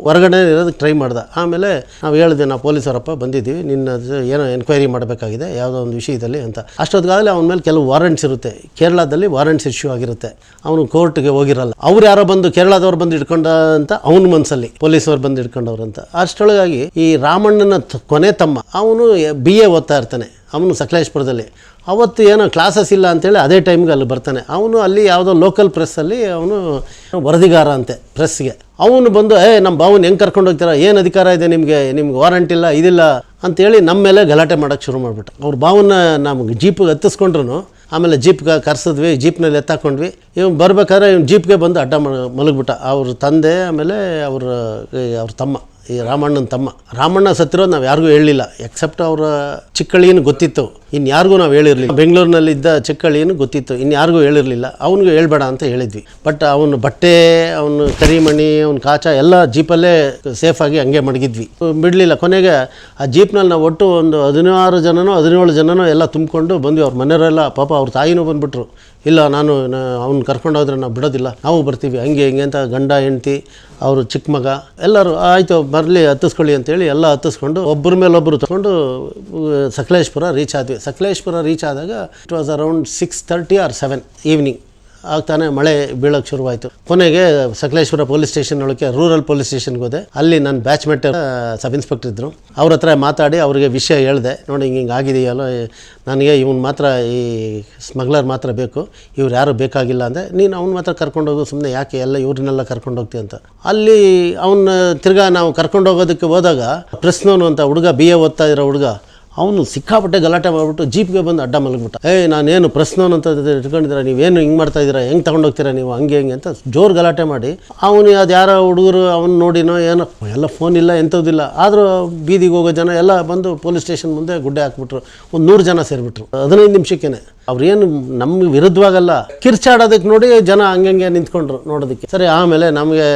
ಹೊರಗಡೆ ಇರೋದಕ್ಕೆ ಟ್ರೈ ಮಾಡ್ದೆ. ಆಮೇಲೆ ನಾವು ಹೇಳಿದ್ವಿ, ನಾವು ಪೊಲೀಸರಪ್ಪ ಬಂದಿದ್ದೀವಿ, ನಿನ್ನ ಏನೋ ಎನ್ಕ್ವೈರಿ ಮಾಡಬೇಕಾಗಿದೆ ಯಾವುದೋ ಒಂದು ವಿಷಯದಲ್ಲಿ ಅಂತ. ಅಷ್ಟೊತ್ತಿಗಾಗಲೇ ಅವನ ಮೇಲೆ ಕೆಲವು ವಾರೆಂಟ್ಸ್ ಇರುತ್ತೆ, ಕೇರಳದಲ್ಲಿ ವಾರೆಂಟ್ಸ್ ಇಶ್ಯೂ ಆಗಿರುತ್ತೆ, ಅವನು ಕೋರ್ಟ್ಗೆ ಹೋಗಿರಲ್ಲ. ಅವ್ರು ಯಾರೋ ಬಂದು ಕೇರಳದವ್ರು ಬಂದು ಹಿಡ್ಕೊಂಡ ಅಂತ ಅವನ ಮನಸ್ಸಲ್ಲಿ, ಪೊಲೀಸವ್ರು ಬಂದು ಹಿಡ್ಕೊಂಡವ್ರು ಅಂತ. ಅಷ್ಟರೊಳಗಾಗಿ ಈ ರಾಮಣ್ಣನ ಕೊನೆ ತಮ್ಮ ಅವನು BA ಓದ್ತಾ ಇರ್ತಾನೆ, ಅವನು ಸಕಲೇಶ್ಪುರದಲ್ಲಿ. ಅವತ್ತು ಏನೋ ಕ್ಲಾಸಸ್ ಇಲ್ಲ ಅಂತೇಳಿ ಅದೇ ಟೈಮ್ಗೆ ಅಲ್ಲಿ ಬರ್ತಾನೆ. ಅವನು ಅಲ್ಲಿ ಯಾವುದೋ ಲೋಕಲ್ ಪ್ರೆಸ್ಸಲ್ಲಿ ಅವನು ವರದಿಗಾರ ಅಂತೆ ಪ್ರೆಸ್ಗೆ. ಅವನು ಬಂದು ನಮ್ಮ ಬಾವನ್ ಹೆಂಗೆ ಕರ್ಕೊಂಡು ಹೋಗ್ತೀರಾ, ಏನು ಅಧಿಕಾರ ಇದೆ ನಿಮಗೆ ವಾರಂಟ್ ಇಲ್ಲ ಇದಿಲ್ಲ ಅಂತೇಳಿ ನಮ್ಮ ಮೇಲೆ ಗಲಾಟೆ ಮಾಡೋಕ್ಕೆ ಶುರು ಮಾಡಿಬಿಟ್ಟು. ಅವ್ರ ಬಾವನ್ನ ನಮ್ಗೆ ಜೀಪಿಗೆ ಹತ್ತಿಸ್ಕೊಂಡ್ರು. ಆಮೇಲೆ ಜೀಪ್ಗೆ ಕರ್ಸಿದ್ವಿ, ಜೀಪ್ನಲ್ಲಿ ಎತ್ತಾಕೊಂಡ್ವಿ. ಇವ್ನು ಬರ್ಬೇಕಾದ್ರೆ ಇವ್ನು ಜೀಪ್ಗೆ ಬಂದು ಅಡ್ಡ ಮಲಗ್ಬಿಟ್ಟ. ಅವ್ರ ತಂದೆ ಆಮೇಲೆ ಅವ್ರ ತಮ್ಮ, ಈ ರಾಮಣ್ಣನ ತಮ್ಮ. ರಾಮಣ್ಣ ಸತ್ತಿರೋದು ನಾವು ಯಾರಿಗೂ ಹೇಳಲಿಲ್ಲ, ಎಕ್ಸೆಪ್ಟ್ ಅವರ ಚಿಕ್ಕಳಿಯನ್ನು ಗೊತ್ತಿತ್ತು, ಇನ್ಯಾರಿಗೂ ನಾವು ಹೇಳಿರಲಿಲ್ಲ. ಬೆಂಗಳೂರಿನಲ್ಲಿದ್ದ ಚಿಕ್ಕಳಿಯನ್ನು ಗೊತ್ತಿತ್ತು, ಇನ್ಯಾರಿಗೂ ಹೇಳಿರಲಿಲ್ಲ. ಅವನಿಗೂ ಹೇಳ್ಬೇಡ ಅಂತ ಹೇಳಿದ್ವಿ. ಬಟ್ ಅವನು ಬಟ್ಟೆ, ಅವನು ಕರಿಮಣಿ, ಅವನ ಕಾಚ ಎಲ್ಲ ಜೀಪಲ್ಲೇ ಸೇಫಾಗಿ ಹಂಗೆ ಮಡಗಿದ್ವಿ, ಬಿಡಲಿಲ್ಲ. ಕೊನೆಗೆ ಆ ಜೀಪ್ನಲ್ಲಿ ನಾವು ಒಟ್ಟು ಒಂದು 16 ಜನನೋ 17 ಜನನೋ ಎಲ್ಲ ತುಂಬಿಕೊಂಡು ಬಂದ್ವಿ. ಅವ್ರ ಮನೆಯವರೆಲ್ಲ ಪಾಪ ಅವ್ರ ತಾಯಿನೂ ಬಂದುಬಿಟ್ರು, ಇಲ್ಲ ನಾನು ಅವ್ನು ಕರ್ಕೊಂಡು ಹೋದ್ರೆ ನಾವು ಬಿಡೋದಿಲ್ಲ, ನಾವು ಬರ್ತೀವಿ, ಹಂಗೆ ಹಿಂಗೆ ಅಂತ. ಗಂಡ ಹೆಂಡ್ತಿ, ಅವರು ಚಿಕ್ಕ ಮಗ ಎಲ್ಲರೂ ಆಯಿತು ಬರಲಿ ಹತ್ತಿಸ್ಕೊಳ್ಳಿ ಅಂತೇಳಿ ಎಲ್ಲ ಹತ್ತಿಸ್ಕೊಂಡು ಒಬ್ಬರ ಮೇಲೆ ಒಬ್ಬರು ತಗೊಂಡು ಸಕಲೇಶ್ಪುರ ರೀಚ್ ಆದ್ವಿ. ಸಕಲೇಶ್ಪುರ ರೀಚ್ ಆದಾಗ it was around 6:30 or 7 evening ಆಗ್ತಾನೆ ಮಳೆ ಬೀಳೋಕ್ಕೆ ಶುರುವಾಯಿತು. ಕೊನೆಗೆ ಸಕಲೇಶ್ಪುರ ಪೊಲೀಸ್ ಸ್ಟೇಷನ್ ಒಳಗೆ, ರೂರಲ್ ಪೊಲೀಸ್ ಸ್ಟೇಷನ್ಗೆ ಹೋದೆ. ಅಲ್ಲಿ ನನ್ನ ಬ್ಯಾಚ್ಮೇಟ್ ಸಬ್ ಇನ್ಸ್ಪೆಕ್ಟರ್ ಇದ್ದರು, ಅವ್ರ ಹತ್ರ ಮಾತಾಡಿ ಅವ್ರಿಗೆ ವಿಷಯ ಹೇಳಿದೆ. ನೋಡಿ ಹಿಂಗೆ ಆಗಿದೆಯಲ್ಲ, ನನಗೆ ಇವನು ಮಾತ್ರ, ಈ ಸ್ಮಗ್ಲರ್ ಮಾತ್ರ ಬೇಕು, ಇವ್ರು ಯಾರು ಬೇಕಾಗಿಲ್ಲ ಅಂದರೆ, ನೀನು ಅವ್ನು ಮಾತ್ರ ಕರ್ಕೊಂಡೋಗು, ಸುಮ್ಮನೆ ಯಾಕೆ ಎಲ್ಲ ಇವ್ರನ್ನೆಲ್ಲ ಕರ್ಕೊಂಡು ಹೋಗ್ತೀವಿ ಅಂತ. ಅಲ್ಲಿ ಅವನ್ನ ತಿರ್ಗಾ ನಾವು ಕರ್ಕೊಂಡು ಹೋಗೋದಕ್ಕೆ ಹೋದಾಗ ಪ್ರೆಸ್ನೋನು ಅಂತ ಹುಡುಗ, BA ಓದ್ತಾ ಇರೋ ಹುಡುಗ, ಅವನು ಸಿಕ್ಕಾಪಟ್ಟೆ ಗಲಾಟೆ ಮಾಡಿಬಿಟ್ಟು ಜೀಪ್ಗೆ ಬಂದು ಅಡ್ಡ ಮಲಗ್ಬಿಟ್ಟ. ನಾನೇನು ಪ್ರಶ್ನೋನ್ ಅಂತ ಇಟ್ಕೊಂಡಿದ್ದೀರಾ, ನೀವೇನು ಹಿಂಗೆ ಮಾಡ್ತಾಯಿದ್ದೀರಾ, ಹೆಂಗೆ ತೊಗೊಂಡೋಗ್ತೀರಾ ನೀವು, ಹಂಗೆ ಹೆಂಗೆ ಅಂತ ಜೋರು ಗಲಾಟೆ ಮಾಡಿ. ಅವನು ಅದು ಯಾರೋ ಹುಡುಗರು ಅವನು ನೋಡಿನೋ ಏನೋ, ಎಲ್ಲ ಫೋನ್ ಇಲ್ಲ ಎಂಥದ್ದಿಲ್ಲ, ಆದರೂ ಬೀದಿಗೆ ಹೋಗೋ ಜನ ಎಲ್ಲ ಬಂದು ಪೊಲೀಸ್ ಸ್ಟೇಷನ್ ಮುಂದೆ ಗುಡ್ಡೆ ಹಾಕ್ಬಿಟ್ರು. ಒಂದು 100 ಜನ ಸೇರಿಬಿಟ್ರು 15 ನಿಮಿಷಕ್ಕೇ. ಅವ್ರೇನು ನಮ್ಗೆ ವಿರುದ್ಧವಾಗಲ್ಲ, ಕಿರ್ಚಾಡೋದಕ್ಕೆ ನೋಡಿ ಜನ ಹಂಗೆ ನಿಂತ್ಕೊಂಡ್ರು ನೋಡೋದಕ್ಕೆ. ಸರಿ, ಆಮೇಲೆ ನಮಗೆ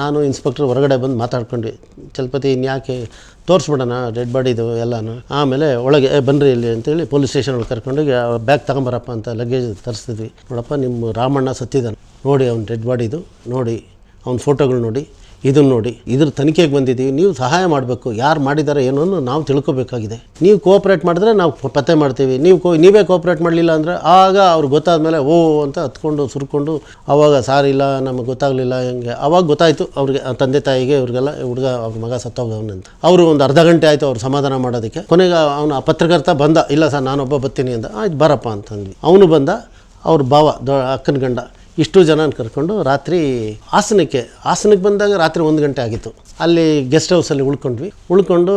ನಾನು ಇನ್ಸ್ಪೆಕ್ಟರ್ ಹೊರಗಡೆ ಬಂದು ಮಾತಾಡ್ಕೊಂಡ್ವಿ, ಚಲಪತಿ ಇನ್ಯಾಕೆ ತೋರಿಸ್ಬಿಡೋಣ ಡೆಡ್ ಬಾಡಿದು ಎಲ್ಲನೂ. ಆಮೇಲೆ ಒಳಗೆ ಬನ್ನಿರಿ ಇಲ್ಲಿ ಅಂತೇಳಿ ಪೊಲೀಸ್ ಸ್ಟೇಷನ್ ಒಳಗೆ ಕರ್ಕೊಂಡೋಗಿ ಬ್ಯಾಗ್ ತಗೊಂಬರಪ್ಪ ಅಂತ ಲಗೇಜ್ ತರಿಸ್ತಿದ್ವಿ. ನೋಡಪ್ಪ, ನಿಮ್ಮ ರಾಮಣ್ಣ ಸತ್ತಿದ್ದಾನೆ, ನೋಡಿ ಅವ್ನು ಡೆಡ್ ಬಾಡಿದು ನೋಡಿ, ಅವ್ನ ಫೋಟೋಗಳು ನೋಡಿ, ಇದನ್ನು ನೋಡಿ, ಇದ್ರ ತನಿಖೆಗೆ ಬಂದಿದ್ದೀವಿ, ನೀವು ಸಹಾಯ ಮಾಡಬೇಕು, ಯಾರು ಮಾಡಿದ್ದಾರೆ ಏನೋ ನಾವು ತಿಳ್ಕೊಬೇಕಾಗಿದೆ. ನೀವು ಕೋಆಪ್ರೇಟ್ ಮಾಡಿದ್ರೆ ನಾವು ಪತ್ತೆ ಮಾಡ್ತೀವಿ, ನೀವೇ ಕೋಆಪ್ರೇಟ್ ಮಾಡಲಿಲ್ಲ ಅಂದರೆ ಆಗ ಅವ್ರಿಗೆ ಗೊತ್ತಾದ್ಮೇಲೆ ಓ ಅಂತ ಹತ್ಕೊಂಡು ಸುರ್ಕೊಂಡು, ಆವಾಗ ಸಾರ್ ಇಲ್ಲ ನಮಗೆ ಗೊತ್ತಾಗಲಿಲ್ಲ ಹೆಂಗೆ. ಆವಾಗ ಗೊತ್ತಾಯಿತು ಅವ್ರಿಗೆ, ತಂದೆ ತಾಯಿಗೆ, ಇವ್ರಿಗೆಲ್ಲ ಹುಡುಗ ಅವ್ರ ಮಗ ಸತ್ತೋಗವನಂತ. ಅವರು ಒಂದು ಅರ್ಧ ಗಂಟೆ ಆಯಿತು ಅವ್ರು ಸಮಾಧಾನ ಮಾಡೋದಕ್ಕೆ. ಕೊನೆಗೆ ಅವನು ಆ ಪತ್ರಕರ್ತ ಬಂದ, ಇಲ್ಲ ಸರ್ ನಾನೊಬ್ಬ ಬರ್ತೀನಿ ಅಂತ. ಆಯ್ತು ಬರಪ್ಪ ಅಂತಂದ್ವಿ. ಅವನು ಬಂದ, ಅವ್ರ ಭಾವ ಅಕ್ಕನ ಗಂಡ, ಇಷ್ಟು ಜನ ಕರ್ಕೊಂಡು ರಾತ್ರಿ ಹಾಸನಕ್ಕೆ ಬಂದಾಗ ರಾತ್ರಿ 1 ಗಂಟೆ ಆಗಿತ್ತು. ಅಲ್ಲಿ ಗೆಸ್ಟ್ ಹೌಸಲ್ಲಿ ಉಳ್ಕೊಂಡು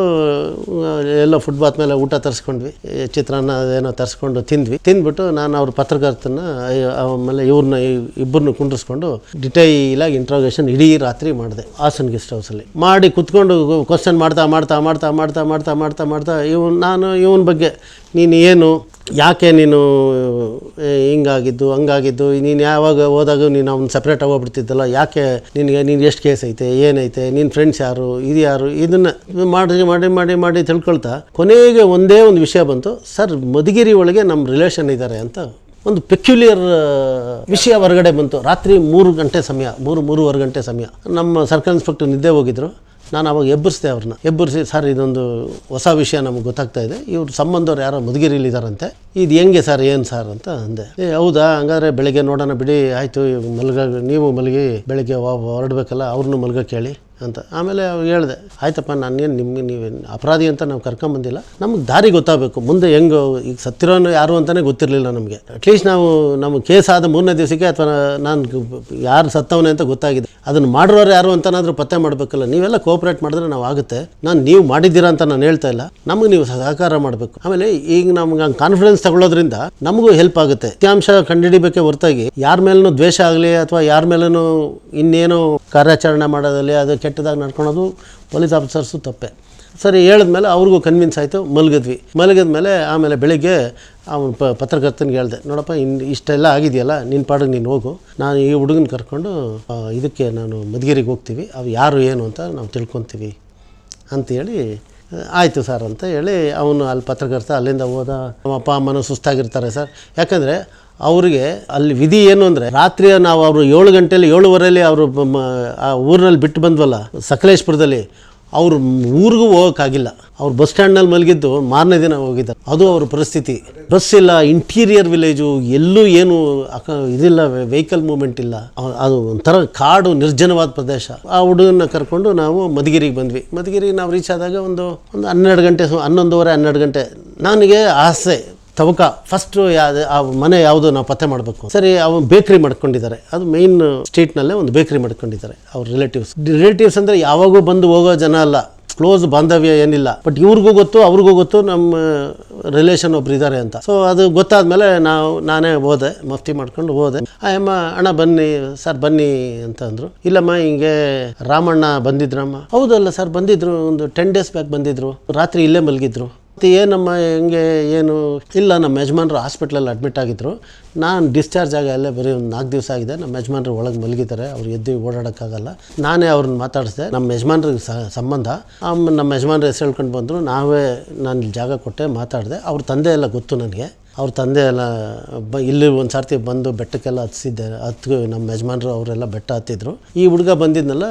ಎಲ್ಲ ಫುಟ್ಬಾತ್ ಮೇಲೆ ಊಟ ತರಿಸ್ಕೊಂಡ್ವಿ, ಚಿತ್ರಾನ್ನ ಅದೇನೋ ತರಿಸ್ಕೊಂಡು ತಿಂದ್ಬಿಟ್ಟು ನಾನು ಅವ್ರ ಪತ್ರಕರ್ತನ ಆಮೇಲೆ ಇವ್ರನ್ನ ಇಬ್ಬರನ್ನ ಕುಂಡ್ರಿಸ್ಕೊಂಡು ಡಿಟೈಲಾಗಿ ಇಂಟ್ರೋಗೇಷನ್ ಇಡೀ ರಾತ್ರಿ ಮಾಡಿದೆ ಹಾಸನ ಗೆಸ್ಟ್ ಹೌಸಲ್ಲಿ. ಮಾಡಿ ಕುತ್ಕೊಂಡು ಕ್ವಶನ್ ಮಾಡ್ತಾ ಇವನ ಬಗ್ಗೆ, ನೀನು ಏನು, ಯಾಕೆ ನೀನು ಹಿಂಗಾಗಿದ್ದು ಹಂಗಾಗಿದ್ದು, ನೀನು ಯಾವಾಗ ಹೋದಾಗ ನೀನು ಅವ್ನು ಸಪ್ರೇಟ್ ಆಗೋಗ್ಬಿಡ್ತಿದ್ದಲ್ಲ, ಯಾಕೆ ನೀನು ಎಷ್ಟು ಕೇಸ್ ಐತೆ, ಏನೈತೆ, ನಿನ್ನ ಫ್ರೆಂಡ್ಸ್ ಯಾರು, ಇದು ಯಾರು, ಇದನ್ನು ಮಾಡಿ ತಿಳ್ಕೊಳ್ತಾ ಕೊನೆಗೆ ಒಂದೇ ಒಂದು ವಿಷಯ ಬಂತು. ಸರ್, ಮಧುಗಿರಿ ಒಳಗೆ ನಮ್ಮ ರಿಲೇಷನ್ ಇದ್ದಾರೆ ಅಂತ ಒಂದು ಪೆಕ್ಯುಲಿಯರ್ ವಿಷಯ ಹೊರಗಡೆ ಬಂತು. ರಾತ್ರಿ 3 ಗಂಟೆ ಸಮಯ, 3-3:15 ಗಂಟೆ ಸಮಯ. ನಮ್ಮ ಸರ್ಕಲ್ ಇನ್ಸ್ಪೆಕ್ಟರ್ ನಿದ್ದೆ ಹೋಗಿದ್ರು. ನಾನು ಅವಾಗ ಎಬ್ಬರಿಸಿ, ಸರ್ ಇದೊಂದು ಹೊಸ ವಿಷಯ ನಮಗೆ ಗೊತ್ತಾಗ್ತಾ ಇದೆ, ಇವ್ರ ಸಂಬಂಧವ್ರು ಯಾರೋ ಮಧುಗಿರಿಲಿದ್ದಾರಂತೆ, ಇದು ಹೆಂಗೆ ಸರ್, ಏನು ಸರ್ ಅಂತ ಅಂದೆ. ಹೌದಾ, ಹಂಗಾದ್ರೆ ಬೆಳಗ್ಗೆ ನೋಡೋಣ ಬಿಡಿ, ಆಯಿತು ನೀವು ಮಲಗಿ ಬೆಳಗ್ಗೆ ಹೊರಡಬೇಕಲ್ಲ, ಅವ್ರನ್ನೂ ಮಲಗಕ್ಕೆ ಹೇಳಿ ಅಂತ. ಆಮೇಲೆ ಅವ್ರು ಹೇಳಿದೆ, ಆಯ್ತಪ್ಪ ನಾನೇನು ನಿಮಗೆ ನೀವು ಅಪರಾಧಿ ಅಂತ ನಾವು ಕರ್ಕೊಂಬಂದಿಲ್ಲ, ನಮ್ಗೆ ದಾರಿ ಗೊತ್ತಾಗಬೇಕು ಮುಂದೆ ಹೆಂಗೆ. ಈಗ ಸತ್ತಿರೋನು ಯಾರು ಅಂತಲೇ ಗೊತ್ತಿರಲಿಲ್ಲ ನಮಗೆ. ಅಟ್ಲೀಸ್ಟ್ ನಾವು ನಮ್ಮ ಕೇಸ್ ಆದ 3ನೇ ದಿವಸಕ್ಕೆ ಅಥವಾ ನಾನು ಯಾರು ಸತ್ತವನೇ ಅಂತ ಗೊತ್ತಾಗಿದೆ, ಅದನ್ನು ಮಾಡಿರೋರು ಯಾರು ಅಂತನಾದರೂ ಪತ್ತೆ ಮಾಡಬೇಕಲ್ಲ. ನೀವೆಲ್ಲ ಕೋಆಪ್ರೇಟ್ ಮಾಡಿದ್ರೆ ನಾವು ಆಗುತ್ತೆ. ನೀವು ಮಾಡಿದ್ದೀರಾ ಅಂತ ನಾನು ಹೇಳ್ತಾ ಇಲ್ಲ, ನಮಗೆ ನೀವು ಸಹಕಾರ ಮಾಡಬೇಕು. ಆಮೇಲೆ ಈಗ ನಮ್ಗೆ ಹಂಗೆ ಕಾನ್ಫಿಡೆನ್ಸ್ ತಗೊಳ್ಳೋದ್ರಿಂದ ನಮಗೂ ಹೆಲ್ಪ್ ಆಗುತ್ತೆ. ಸತ್ಯಾಂಶ ಕಂಡುಹಿಡಿಬೇಕೆ ಹೊರತಾಗಿ ಯಾರ ಮೇಲೂ ದ್ವೇಷ ಆಗಲಿ ಅಥವಾ ಯಾರ ಮೇಲೂ ಇನ್ನೇನು ಕಾರ್ಯಾಚರಣೆ ಮಾಡೋದಲ್ಲಿ ಅದು ಕೆಟ್ಟದಾಗಿ ನಡ್ಕೊಳೋದು ಪೊಲೀಸ್ ಆಫೀಸರ್ಸು ತಪ್ಪೆ. ಸರಿ ಹೇಳಿದ್ಮೇಲೆ ಅವ್ರಿಗೂ ಕನ್ವಿನ್ಸ್ ಆಯಿತು. ಮಲಗಿದ್ಮೇಲೆ ಆಮೇಲೆ ಬೆಳಿಗ್ಗೆ ಅವನು ಪತ್ರಕರ್ತನಿಗೆ ಹೇಳಿದೆ, ನೋಡಪ್ಪ ಇಷ್ಟೆಲ್ಲ ಆಗಿದೆಯಲ್ಲ, ನಿನ್ನ ಪಾಡಿಗೆ ನೀನು ಹೋಗು, ನಾನು ಈ ಹುಡುಗನ ಕರ್ಕೊಂಡು ಇದಕ್ಕೆ ನಾನು ಮಧುಗಿರಿಗೆ ಹೋಗ್ತೀವಿ, ಅವು ಯಾರು ಏನು ಅಂತ ನಾವು ತಿಳ್ಕೊತೀವಿ ಅಂತೇಳಿ, ಆಯಿತು ಸರ್ ಅಂತ ಹೇಳಿ ಅವನು ಅಲ್ಲಿ ಪತ್ರಕರ್ತ ಅಲ್ಲಿಂದ ಹೋದ. ನಮ್ಮ ಅಪ್ಪ ಅಮ್ಮನೂ ಸುಸ್ತಾಗಿರ್ತಾರೆ ಸರ್, ಯಾಕಂದರೆ ಅವರಿಗೆ ಅಲ್ಲಿ ವಿಧಿ ಏನು ಅಂದರೆ ರಾತ್ರಿ ನಾವು ಅವರು 7 ಗಂಟೆಯಲ್ಲಿ 7:15 ಅವರು ಆ ಊರಿನಲ್ಲಿ ಬಿಟ್ಟು ಬಂದ್ವಲ್ಲ ಸಕಲೇಶ್ಪುರದಲ್ಲಿ, ಅವ್ರು ಊರಿಗೂ ಹೋಗೋಕ್ಕಾಗಿಲ್ಲ. ಅವ್ರು ಬಸ್ ಸ್ಟ್ಯಾಂಡ್ನಲ್ಲಿ ಮಲಗಿದ್ದು ಮಾರನೇ ದಿನ ಹೋಗಿದ್ದಾರೆ. ಅದು ಅವ್ರ ಪರಿಸ್ಥಿತಿ. ಬಸ್ ಇಲ್ಲ, ಇಂಟೀರಿಯರ್ ವಿಲೇಜು, ಎಲ್ಲೂ ಏನು ಇದಿಲ್ಲ, ವೆಹಿಕಲ್ ಮೂವ್ಮೆಂಟ್ ಇಲ್ಲ, ಅದು ಒಂಥರ ಕಾಡು ನಿರ್ಜನವಾದ ಪ್ರದೇಶ. ಆ ಹುಡುಗನ್ನ ಕರ್ಕೊಂಡು ನಾವು ಮಧುಗಿರಿಗೆ ಬಂದ್ವಿ. ಮಧುಗಿರಿಗೆ ನಾವು ರೀಚ್ ಆದಾಗ ಒಂದು 12 ಗಂಟೆ 11:30-12 ಗಂಟೆ. ನನಗೆ ಆಸೆ ತವಕ ಫಸ್ಟು ಆ ಮನೆ ಯಾವುದು ನಾವು ಪತ್ತೆ ಮಾಡಬೇಕು. ಸರಿ, ಅವನು ಬೇಕ್ರಿ ಮಾಡ್ಕೊಂಡಿದ್ದಾರೆ, ಅದು ಮೇಯ್ನ್ ಸ್ಟ್ರೀಟ್ನಲ್ಲೇ ಒಂದು ಬೇಕ್ರಿ ಮಾಡ್ಕೊಂಡಿದ್ದಾರೆ ಅವ್ರ ರಿಲೇಟಿವ್ಸ್ ಅಂದರೆ ಯಾವಾಗೂ ಬಂದು ಹೋಗೋ ಜನ ಅಲ್ಲ, ಕ್ಲೋಸ್ ಬಾಂಧವ್ಯ ಏನಿಲ್ಲ. ಬಟ್ ಇವ್ರಿಗೂ ಗೊತ್ತು ಅವ್ರಿಗೂ ಗೊತ್ತು ನಮ್ಮ ರಿಲೇಷನ್ ಒಬ್ರು ಇದ್ದಾರೆ ಅಂತ. ಸೊ ಅದು ಗೊತ್ತಾದ್ಮೇಲೆ ನಾನೇ ಹೋದೆ, ಮಫ್ತಿ ಮಾಡ್ಕೊಂಡು ಹೋದೆ. ಅಮ್ಮ ಅಣ್ಣ ಬನ್ನಿ ಸರ್ ಬನ್ನಿ ಅಂತ ಅಂದರು. ಇಲ್ಲಮ್ಮ ಹಿಂಗೆ ರಾಮಣ್ಣ ಬಂದಿದ್ರಮ್ಮ. ಹೌದಲ್ಲ ಸರ್ ಬಂದಿದ್ರು, ಒಂದು 10 ಡೇಸ್ ಬ್ಯಾಕ್ ಬಂದಿದ್ರು, ರಾತ್ರಿ ಇಲ್ಲೇ ಮಲಗಿದ್ರು. ಮತ್ತು ಏನಮ್ಮ ಹೆಂಗೆ ಏನು ಇಲ್ಲ, ನಮ್ಮ ಯಜಮಾನ್ರು ಹಾಸ್ಪಿಟ್ಲಲ್ಲಿ ಅಡ್ಮಿಟ್ ಆಗಿದ್ದರು, ನಾನು ಡಿಸ್ಚಾರ್ಜ್ ಆಗಿ ಅಲ್ಲೇ ಬರೀ ಒಂದು 4 ದಿವಸ ಆಗಿದೆ, ನಮ್ಮ ಯಜಮಾನ್ರು ಒಳಗೆ ಮಲಗಿದ್ದಾರೆ, ಅವ್ರು ಎದ್ದು ಓಡಾಡೋಕ್ಕಾಗಲ್ಲ. ನಾನೇ ಅವ್ರನ್ನ ಮಾತಾಡಿಸಿದೆ, ನಮ್ಮ ಯಜಮಾನ್ರಿಗೆ ಸಂಬಂಧ. ನಮ್ಮ ಯಜಮಾನ್ರು ಹೆಸರು ಹೇಳ್ಕೊಂಡು ಬಂದರು, ನಾನು ಇಲ್ಲಿ ಜಾಗ ಕೊಟ್ಟೆ ಮಾತಾಡಿದೆ. ಅವ್ರ ತಂದೆ ಎಲ್ಲ ಗೊತ್ತು ನನಗೆ, ಅವ್ರ ತಂದೆ ಎಲ್ಲ ಇಲ್ಲಿ ಒಂದು ಸರ್ತಿ ಬಂದು ಬೆಟ್ಟಕ್ಕೆಲ್ಲ ನಮ್ಮ ಯಜಮಾನ್ರು ಅವರೆಲ್ಲ ಬೆಟ್ಟ ಹತ್ತಿದ್ರು. ಈ ಹುಡುಗ ಬಂದಿದ್ನಲ್ಲ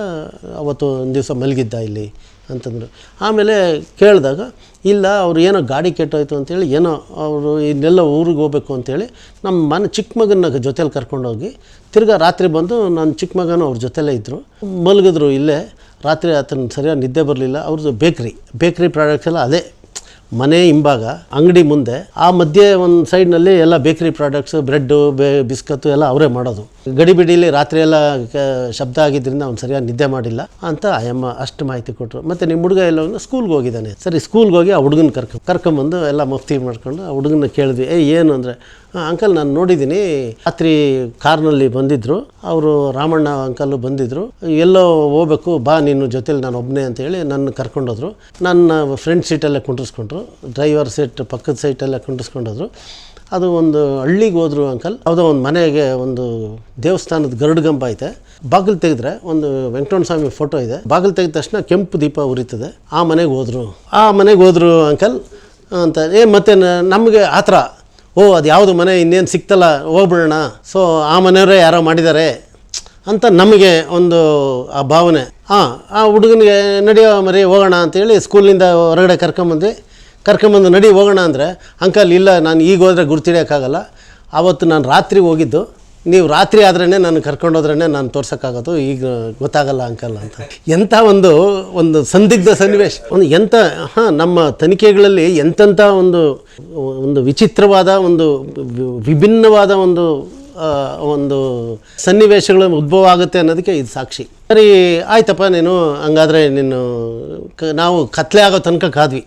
ಅವತ್ತು ಒಂದು ದಿವಸ ಮಲಗಿದ್ದ ಇಲ್ಲಿ ಅಂತಂದರು. ಆಮೇಲೆ ಕೇಳಿದಾಗ ಇಲ್ಲ ಅವ್ರು ಏನೋ ಗಾಡಿ ಕೆಟ್ಟೋಯ್ತು ಅಂತೇಳಿ ಏನೋ ಅವರು ಇನ್ನೆಲ್ಲ ಊರಿಗೆ ಹೋಗ್ಬೇಕು ಅಂತೇಳಿ ನಮ್ಮ ಚಿಕ್ಕ ಮಗನ ಜೊತೇಲಿ ಕರ್ಕೊಂಡೋಗಿ ತಿರ್ಗಾ ರಾತ್ರಿ ಬಂದು ನನ್ನ ಚಿಕ್ಕ ಮಗನೂ ಅವ್ರ ಜೊತೆಲೇ ಇದ್ದರು, ಮಲಗಿದ್ರು ಇಲ್ಲೇ. ರಾತ್ರಿ ಆತನ ಸರಿಯಾಗಿ ನಿದ್ದೆ ಬರಲಿಲ್ಲ. ಅವ್ರದ್ದು ಬೇಕ್ರಿ ಪ್ರಾಡಕ್ಟ್ಸ್ ಎಲ್ಲ ಅದೇ ಮನೆ ಹಿಂಭಾಗ ಅಂಗಡಿ ಮುಂದೆ, ಆ ಮಧ್ಯೆ ಒಂದು ಸೈಡ್ನಲ್ಲಿ ಎಲ್ಲ ಬೇಕ್ರಿ ಪ್ರಾಡಕ್ಟ್ಸು, ಬ್ರೆಡ್ಡು, ಬಿಸ್ಕತ್ತು ಎಲ್ಲ ಅವರೇ ಮಾಡೋದು. ಗಡಿಬಿಡಿಲಿ ರಾತ್ರಿ ಎಲ್ಲ ಶಬ್ದ ಆಗಿದ್ದರಿಂದ ಅವ್ನು ಸರಿಯಾಗಿ ನಿದ್ದೆ ಮಾಡಿಲ್ಲ ಅಂತ ಅಯ್ಯಮ್ಮ ಅಷ್ಟು ಮಾಹಿತಿ ಕೊಟ್ಟರು. ಮತ್ತು ನಿಮ್ಮ ಹುಡುಗ ಎಲ್ಲ ಸ್ಕೂಲ್ಗೆ ಹೋಗಿದ್ದಾನೆ. ಸರಿ, ಸ್ಕೂಲ್ಗೆ ಹೋಗಿ ಆ ಹುಡುಗನ ಕರ್ಕೊಂಬಂದು ಎಲ್ಲ ಮಫ್ತಿ ಮಾಡ್ಕೊಂಡು ಆ ಹುಡುಗನ ಕೇಳಿದ್ವಿ, ಏನು ಅಂದರೆ, ಅಂಕಲ್ ನಾನು ನೋಡಿದ್ದೀನಿ, ರಾತ್ರಿ ಕಾರ್ನಲ್ಲಿ ಬಂದಿದ್ದರು, ಅವರು ರಾಮಣ್ಣ ಅಂಕಲ್ಲು ಬಂದಿದ್ದರು, ಎಲ್ಲೋ ಹೋಗ್ಬೇಕು ಬಾ ನಿನ್ನ ಜೊತೇಲಿ ನಾನು ಒಬ್ಬನೇ ಅಂತೇಳಿ ನನ್ನ ಕರ್ಕೊಂಡೋದ್ರು. ನನ್ನ ಫ್ರಂಟ್ ಸೀಟಲ್ಲೇ ಕುಂಡ್ರಿಸ್ಕೊಂಡ್ರು, ಡ್ರೈವರ್ ಸೀಟ್ ಪಕ್ಕದ ಸೀಟಲ್ಲೇ ಕುಂಡ್ರಿಸ್ಕೊಂಡೋದ್ರು. ಅದು ಒಂದು ಹಳ್ಳಿಗೆ ಹೋದರು ಅಂಕಲ್. ಯಾವುದೋ ಒಂದು ಮನೆಗೆ ಒಂದು ದೇವಸ್ಥಾನದ ಗರುಡಗಂಬ ಐತೆ, ಬಾಗಿಲು ತೆಗೆದ್ರೆ ಒಂದು ವೆಂಕಟರಮಣ ಸ್ವಾಮಿ ಫೋಟೋ ಇದೆ, ಬಾಗಿಲು ತೆಗೆದ ತಕ್ಷಣ ಕೆಂಪು ದೀಪ ಉರಿತದೆ. ಆ ಮನೆಗೆ ಹೋದರು ಅಂಕಲ್ ಅಂತ. ಮತ್ತು ನಮಗೆ ಆ ಥರ, ಅದು ಯಾವುದು ಮನೆ ಇನ್ನೇನು ಸಿಕ್ತಲ್ಲ ಹೋಗ್ಬಿಡೋಣ, ಸೊ ಆ ಮನೆಯವರೇ ಯಾರೋ ಮಾಡಿದ್ದಾರೆ ಅಂತ ನಮಗೆ ಒಂದು ಆ ಭಾವನೆ. ಆ ಹುಡುಗನಿಗೆ ನಡೆಯೋ ಮರಿ ಹೋಗೋಣ ಅಂತೇಳಿ ಸ್ಕೂಲಿಂದ ಹೊರಗಡೆ ಕರ್ಕೊಂಬಂದು ನಡಿ ಹೋಗೋಣ ಅಂದರೆ, ಅಂಕಲ್ ಇಲ್ಲ ನಾನು ಈಗ ಹೋದರೆ ಗುರ್ತಿಡಿಯೋಕ್ಕಾಗಲ್ಲ, ಆವತ್ತು ನಾನು ರಾತ್ರಿ ಹೋಗಿದ್ದು, ನೀವು ರಾತ್ರಿ ಆದ್ರೇ ನಾನು ಕರ್ಕೊಂಡೋದ್ರೇ ನಾನು ತೋರ್ಸೋಕ್ಕಾಗೋದು, ಈಗ ಗೊತ್ತಾಗಲ್ಲ ಅಂಕಲ್ ಅಂತ. ಎಂಥ ಒಂದು ಸಂದಿಗ್ಧ ಸನ್ನಿವೇಶ, ನಮ್ಮ ತನಿಖೆಗಳಲ್ಲಿ ಎಂತೆಂಥ ಒಂದು ವಿಚಿತ್ರವಾದ ವಿಭಿನ್ನವಾದ ಒಂದು ಸನ್ನಿವೇಶಗಳು ಉದ್ಭವ ಆಗುತ್ತೆ ಅನ್ನೋದಕ್ಕೆ ಇದು ಸಾಕ್ಷಿ. ಸರಿ ಆಯ್ತಪ್ಪ, ನೀನು ಹಂಗಾದರೆ ನಾವು ಕತ್ಲೆ ಆಗೋ ತನಕ ಕಾದ್ವಿ.